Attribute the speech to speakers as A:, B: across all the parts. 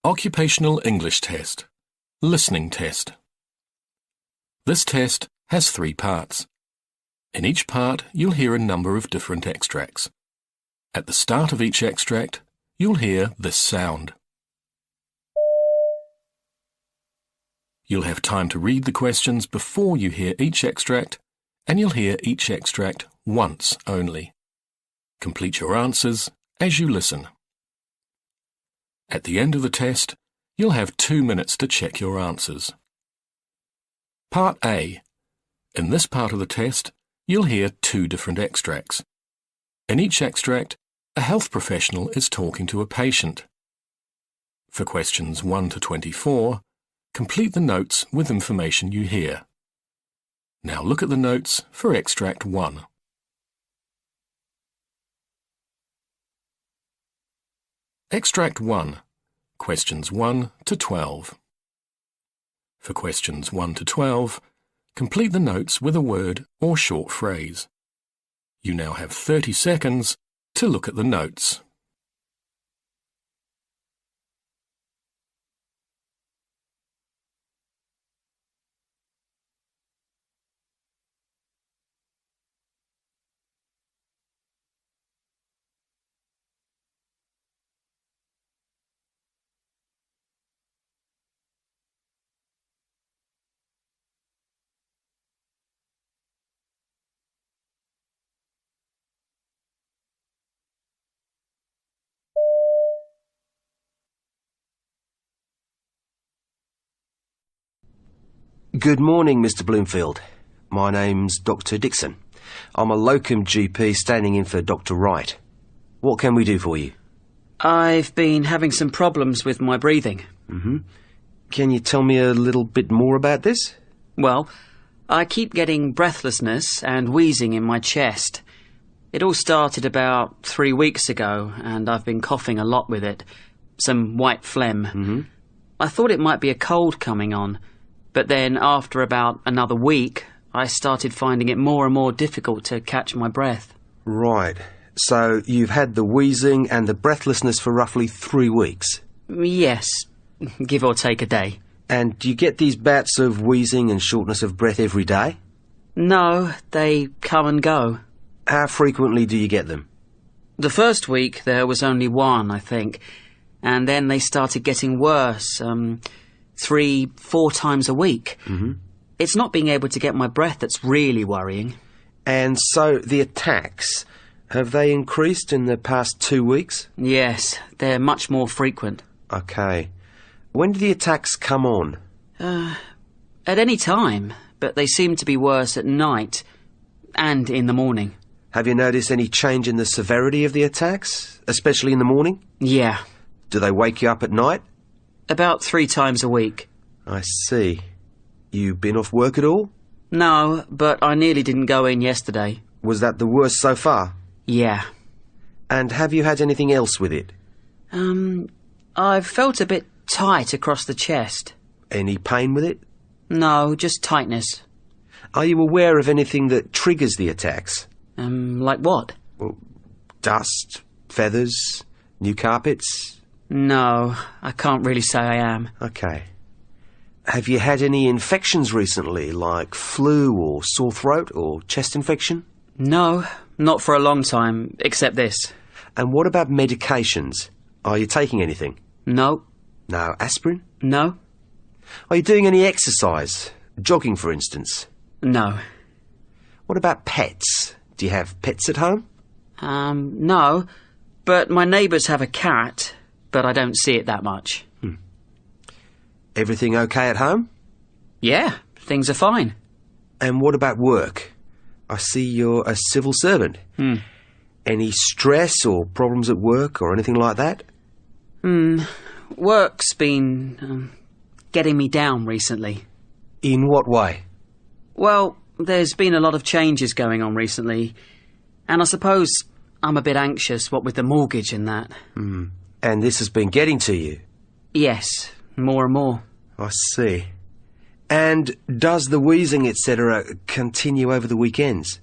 A: Occupational English Test. Listening Test. This test has 3 parts. In each part, you'll hear a number of different extracts. At the start of each extract, you'll hear this sound. You'll have time to read the questions before you hear each extract, and you'll hear each extract once only. Complete your answers as you listen. At the end of the test, you'll have 2 minutes to check your answers. Part A. In this part of the test, you'll hear 2 different extracts. In each extract, a health professional is talking to a patient. For questions 1 to 24, complete the notes with information you hear. Now look at the notes for extract 1. Extract 1. Questions 1 to 12. For questions 1 to 12, complete the notes with a word or short phrase. You now have 30 seconds to look at the notes.
B: Good morning, Mr. Bloomfield. My name's Dr. Dixon. I'm a locum GP standing in for Dr. Wright. What can we do for you?
C: I've been having some problems with my breathing.
B: Can you tell me a little bit more about this?
C: Well, I keep getting breathlessness and wheezing in my chest. It all started about 3 weeks ago, and I've been coughing a lot with it. Some white phlegm. I thought it might be a cold coming on. But then, after about another week, I started finding it more and more difficult to catch my breath.
B: Right. So you've had the wheezing and the breathlessness for roughly 3 weeks?
C: Yes, give or take a day.
B: And do you get these bouts of wheezing and shortness of breath every day?
C: No, they come and go.
B: How frequently do you get them?
C: The first week there was only 1, I think. And then they started getting worse, 3-4 times a week. It's not being able to get my breath that's really worrying.
B: And so the attacks, have they increased in the past 2 weeks?
C: Yes, they're much more frequent.
B: Okay. When do the attacks come on?
C: At any time, but they seem to be worse at night and in the morning.
B: Have you noticed any change in the severity of the attacks, especially in the morning?
C: Yeah.
B: Do they wake you up at night?
C: About 3 times a week.
B: I see. You been off work at all?
C: No, but I nearly didn't go in yesterday.
B: Was that the worst so far?
C: Yeah.
B: And have you had anything else with it?
C: I've felt a bit tight across the chest.
B: Any pain with it?
C: No, just tightness.
B: Are you aware of anything that triggers the attacks?
C: Like what?
B: Well, dust, feathers, new carpets?
C: No, I can't really say I am.
B: Okay. Have you had any infections recently, like flu or sore throat or chest infection?
C: No, not for a long time, except this.
B: And what about medications? Are you taking anything?
C: No.
B: No aspirin?
C: No.
B: Are you doing any exercise? Jogging, for instance?
C: No.
B: What about pets? Do you have pets at home?
C: No, but my neighbours have a cat, but I don't see it that much.
B: Everything okay at home?
C: Yeah, things are fine.
B: And what about work? I see you're a civil servant. Any stress or problems at work or anything like that?
C: Work's been getting me down recently.
B: In what way?
C: Well, there's been a lot of changes going on recently, and I suppose I'm a bit anxious, what with the mortgage and that.
B: And this has been getting to you?
C: Yes, more and more.
B: I see. And does the wheezing, etc., continue over the weekends?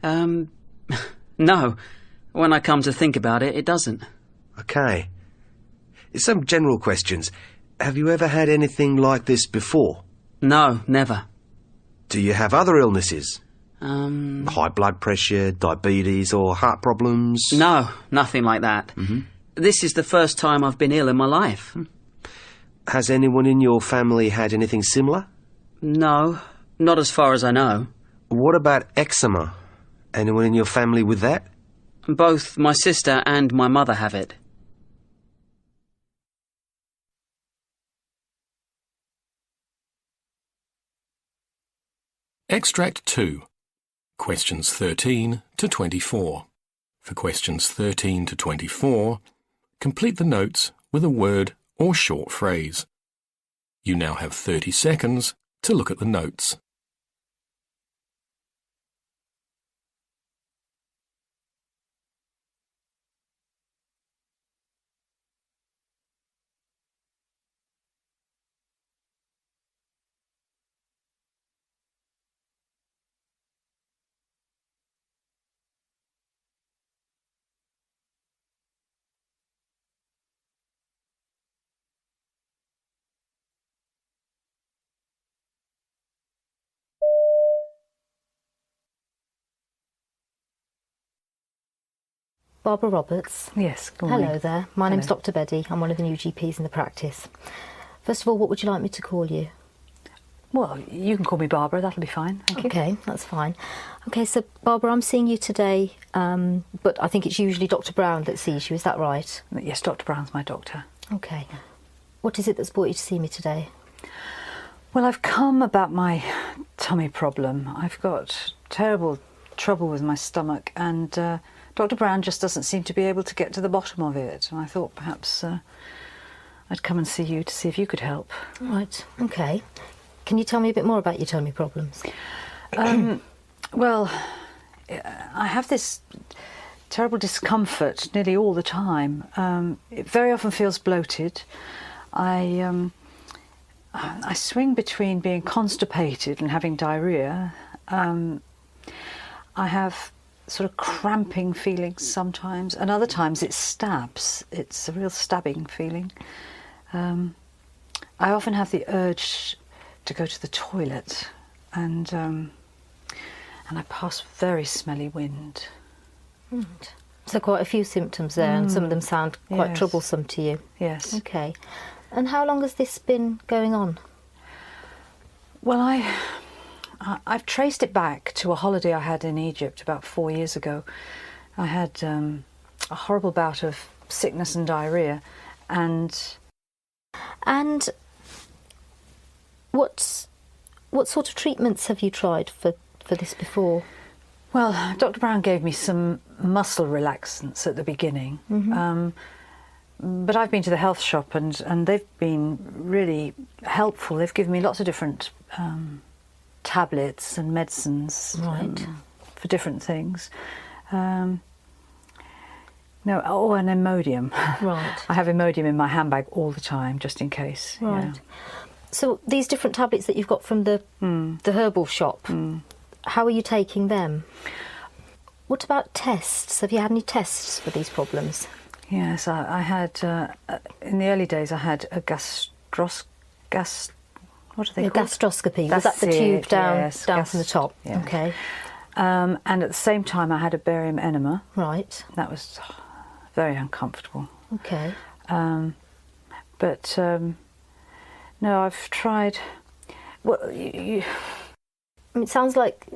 C: No. When I come to think about it, it doesn't.
B: Okay. Some general questions. Have you ever had anything like this before?
C: No, never.
B: Do you have other illnesses?
C: Um...
B: High blood pressure, diabetes, or heart problems?
C: No, nothing like that. This is the first time I've been ill in my life.
B: Has anyone in your family had anything similar?
C: No, not as far as I know.
B: What about eczema? Anyone in your family with that?
C: Both my sister and my mother have it.
A: Extract 2. Questions 13 to 24. For questions 13 to 24, complete the notes with a word or short phrase. You now have 30 seconds to look at the notes.
D: Barbara Roberts.
E: Yes, good morning.
D: Hello there. My name's
E: Hello.
D: Dr. Beddy. I'm one of the new GPs in the practice. First of all, what would you like me to call you?
E: Well, you can call me Barbara, that'll be fine, thank you.
D: Okay, that's fine. Okay, so Barbara, I'm seeing you today, but I think it's usually Dr. Brown that sees you, is that right?
E: Yes, Dr. Brown's my doctor.
D: Okay. What is it that's brought you to see me today?
E: Well, I've come about my tummy problem. I've got terrible trouble with my stomach, and Dr. Brown just doesn't seem to be able to get to the bottom of it. And I thought perhaps I'd come and see you to see if you could help.
D: Right, okay. Can you tell me a bit more about your tummy problems?
E: Well, I have this terrible discomfort nearly all the time. It very often feels bloated. I swing between being constipated and having diarrhoea. I have sort of cramping feelings sometimes, and other times it stabs. It's a real stabbing feeling. I often have the urge to go to the toilet, and I pass very smelly wind.
D: Right. So quite a few symptoms there, and some of them sound quite
E: Yes.
D: troublesome to you.
E: Yes.
D: Okay. And how long has this been going on?
E: Well, I've traced it back to a holiday I had in Egypt about 4 years ago. I had a horrible bout of sickness and diarrhoea, and
D: what sort of treatments have you tried for this before?
E: well, Dr. Brown gave me some muscle relaxants at the beginning. But I've been to the health shop, and they've been really helpful. They've given me lots of different tablets and medicines for different things. And Imodium.
D: Right.
E: I have Imodium in my handbag all the time, just in case.
D: Right.
E: Yeah.
D: So these different tablets that you've got from the herbal shop, how are you taking them? What about tests? Have you had any tests for these problems?
E: Yes, I had, in the early days, I had a what are they
D: A
E: called?
D: gastroscopy. Was
E: That's
D: that the tube
E: it,
D: down
E: yes,
D: from the top?
E: yeah.
D: Okay.
E: And at the same time, I had a barium enema.
D: Right.
E: That was very uncomfortable.
D: Okay.
E: But no, I've tried. Well,
D: I mean, it sounds like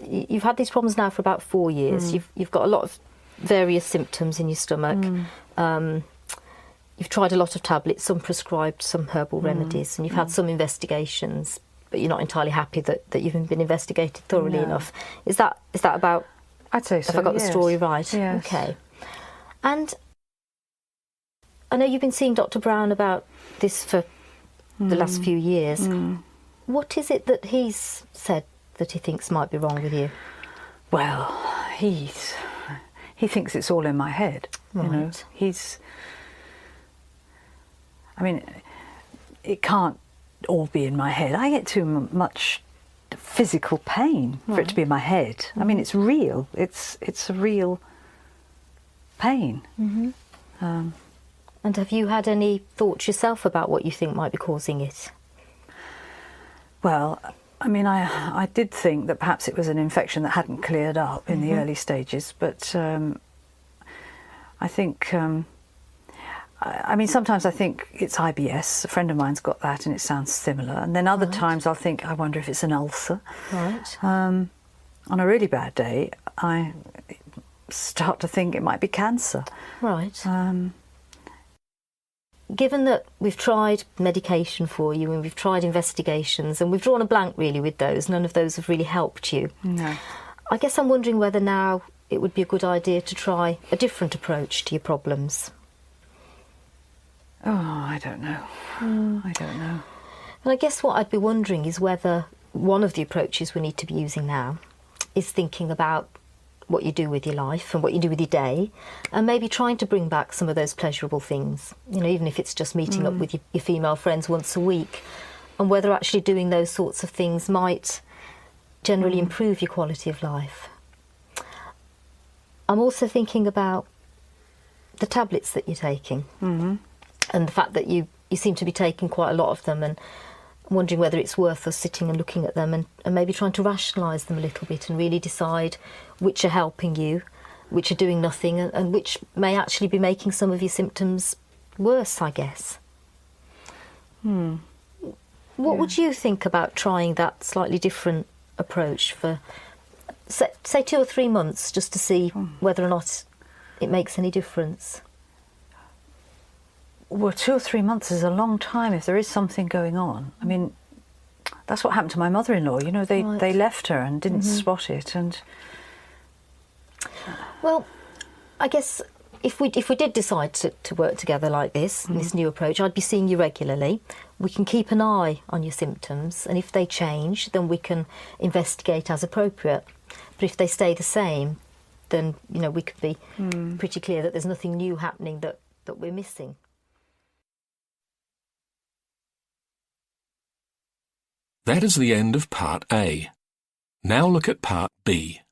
D: you've had these problems now for about 4 years. You've got a lot of various symptoms in your stomach. You've tried a lot of tablets, some prescribed, some herbal remedies, and you've had some investigations, but you're not entirely happy that you've been investigated thoroughly
E: No.
D: enough. Is that about?
E: I'd say so.
D: Have I got the
E: yes.
D: story right?
E: Yes.
D: Okay. And I know you've been seeing Dr. Brown about this for the last few years. What is it that he's said that he thinks might be wrong with you?
E: Well, he thinks it's all in my head. You know,
D: Right.
E: I mean, it can't all be in my head. I get too much physical pain for it to be in my head. I mean, it's real. It's a real pain.
D: And have you had any thoughts yourself about what you think might be causing it?
E: Well, I mean, I did think that perhaps it was an infection that hadn't cleared up in the early stages, but I think, I mean, sometimes I think it's IBS. A friend of mine's got that and it sounds similar. And then other times I'll think, I wonder if it's an ulcer.
D: Right.
E: On a really bad day, I start to think it might be cancer.
D: Right. Given that we've tried medication for you and we've tried investigations and we've drawn a blank really with those, none of those have really helped you.
E: No.
D: I guess I'm wondering whether now it would be a good idea to try a different approach to your problems.
E: Oh, I don't know. I don't know.
D: And I guess what I'd be wondering is whether one of the approaches we need to be using now is thinking about what you do with your life and what you do with your day, and maybe trying to bring back some of those pleasurable things, you know, even if it's just meeting up with your female friends once a week, and whether actually doing those sorts of things might generally improve your quality of life. I'm also thinking about the tablets that you're taking, and the fact that you seem to be taking quite a lot of them, and I'm wondering whether it's worth us sitting and looking at them and maybe trying to rationalise them a little bit and really decide which are helping you, which are doing nothing, and which may actually be making some of your symptoms worse, I guess. What would you think about trying that slightly different approach for, say 2 or 3 months, just to see whether or not it makes any difference?
E: Well, 2 or 3 months is a long time if there is something going on. I mean, that's what happened to my mother-in-law. You know, they left her and didn't spot it. And
D: well, I guess if we did decide to work together like this, this new approach, I'd be seeing you regularly. We can keep an eye on your symptoms, and if they change, then we can investigate as appropriate. But if they stay the same, then, you know, we could be pretty clear that there's nothing new happening that we're missing.
A: That is the end of Part A. Now look at Part B.